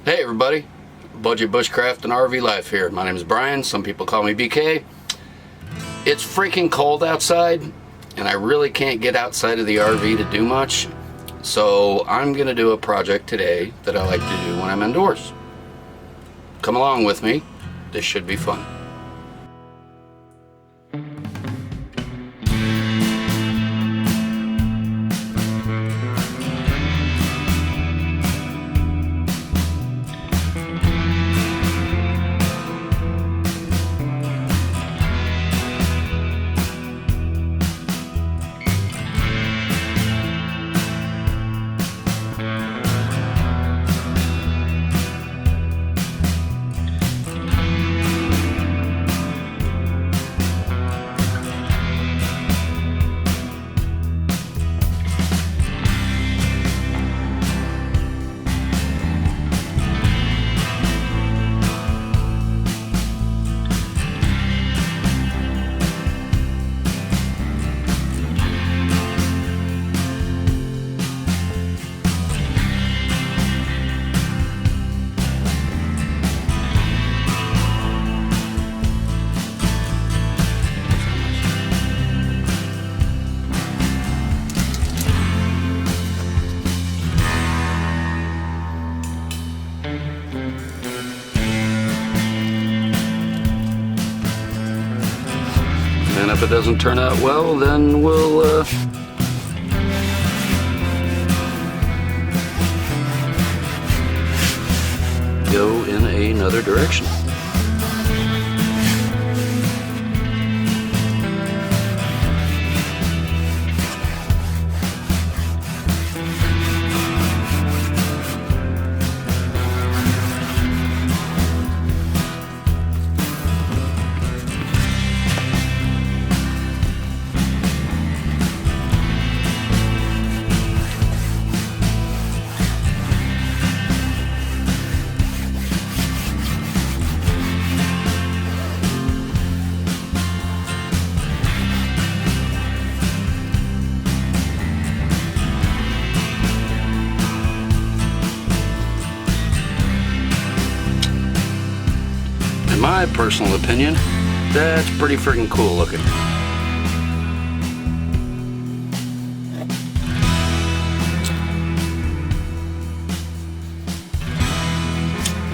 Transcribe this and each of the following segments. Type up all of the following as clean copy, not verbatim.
Hey everybody, Budget Bushcraft and RV Life here. My name is Brian, some people call me BK. It's freaking cold outside and I really can't get outside of the RV to do much. So I'm gonna do a project today that I like to do when I'm indoors. Come along with me, this should be fun. And if it doesn't turn out well, then we'll go in another direction. In my personal opinion, that's pretty freaking cool looking.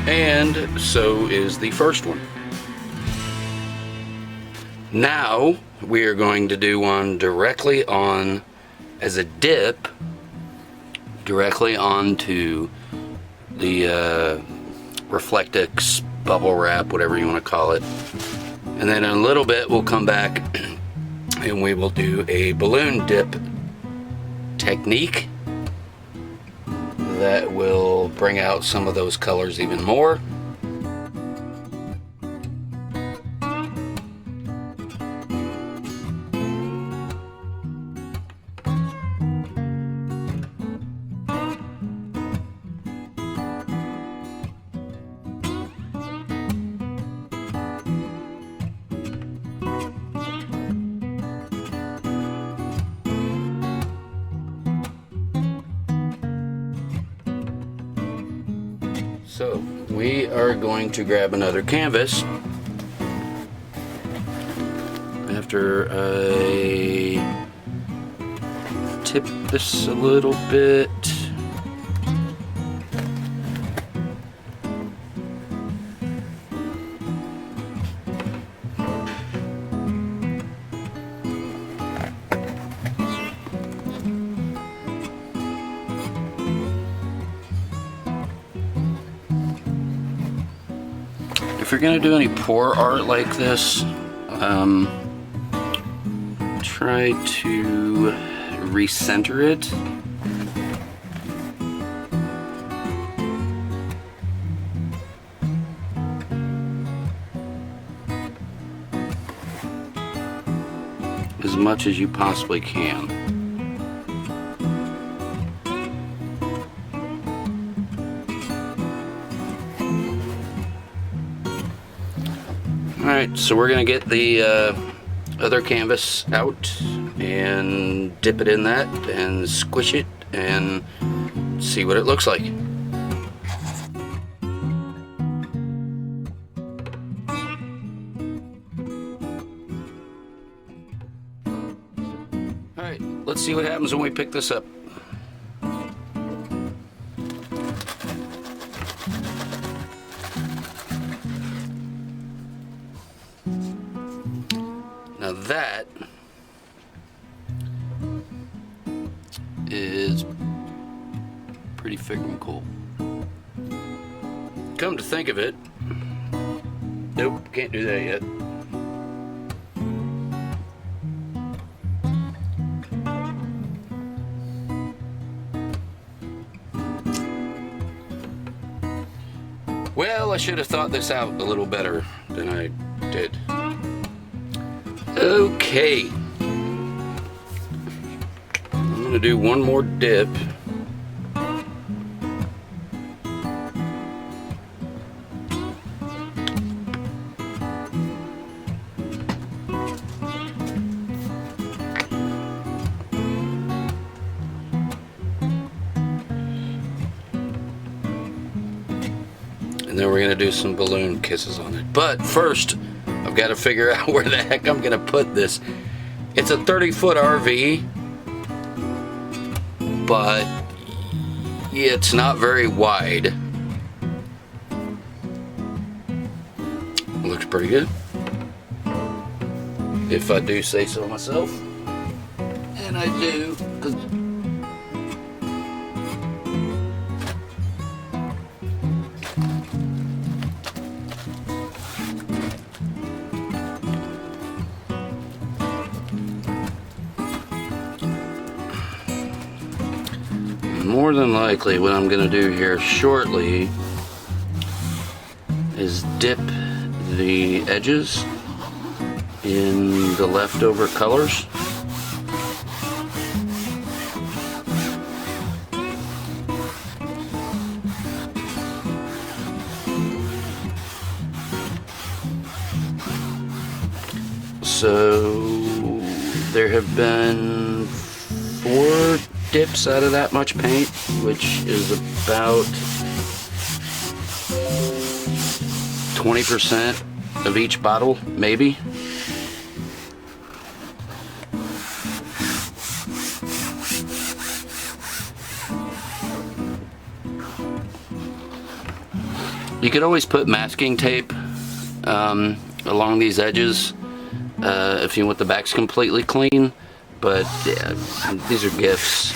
And so is the first one. Now we are going to do one directly on, as a dip, directly onto the Reflectix bubble wrap, whatever you want to call it. And then in a little bit we'll come back and we will do a balloon dip technique that will bring out some of those colors even more. So we are going to grab another canvas after I tip this a little bit. If you're going to do any pour art like this, try to recenter it. As much as you possibly can. Alright, so we're going to get the other canvas out and dip it in that and squish it and see what it looks like. Alright, let's see what happens when we pick this up. Now that is pretty freaking cool. Come to think of it, nope, can't do that yet. Well, I should have thought this out a little better than I did. Okay. I'm gonna do one more dip. And then we're gonna do some balloon kisses on it. But first, I've got to figure out where the heck I'm gonna put this. It's a 30-foot RV, but it's not very wide. Looks pretty good, if I do say so myself. And I do, 'cause more than likely what I'm gonna do here shortly is dip the edges in the leftover colors. So there have been 4 dips out of that much paint, which is about 20% of each bottle, maybe. You could always put masking tape along these edges if you want the backs completely clean, but yeah, these are gifts.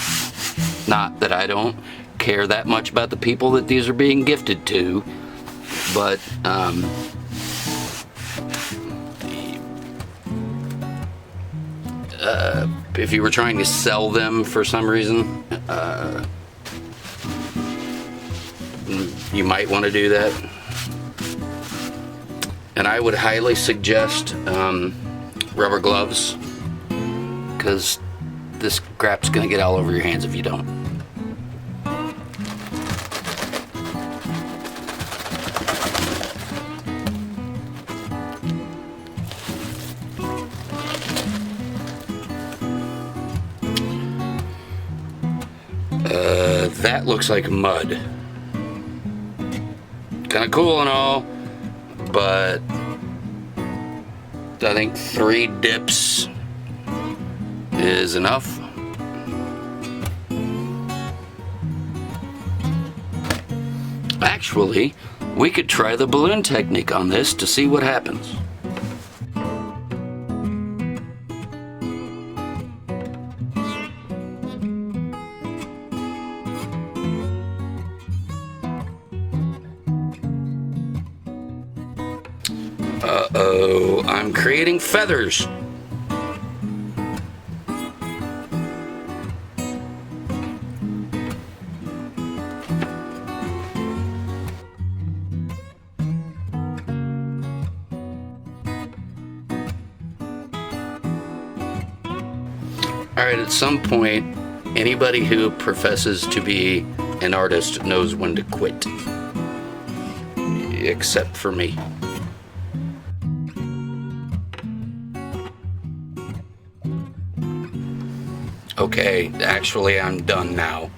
Not that I don't care that much about the people that these are being gifted to, but if you were trying to sell them for some reason, you might want to do that. And I would highly suggest rubber gloves, because this crap's gonna get all over your hands if you don't. That looks like mud. Kind of cool and all, but I think 3 dips is enough. Actually, we could try the balloon technique on this to see what happens. Uh-oh, I'm creating feathers. Alright, at some point, anybody who professes to be an artist knows when to quit. Except for me. Okay, actually I'm done now.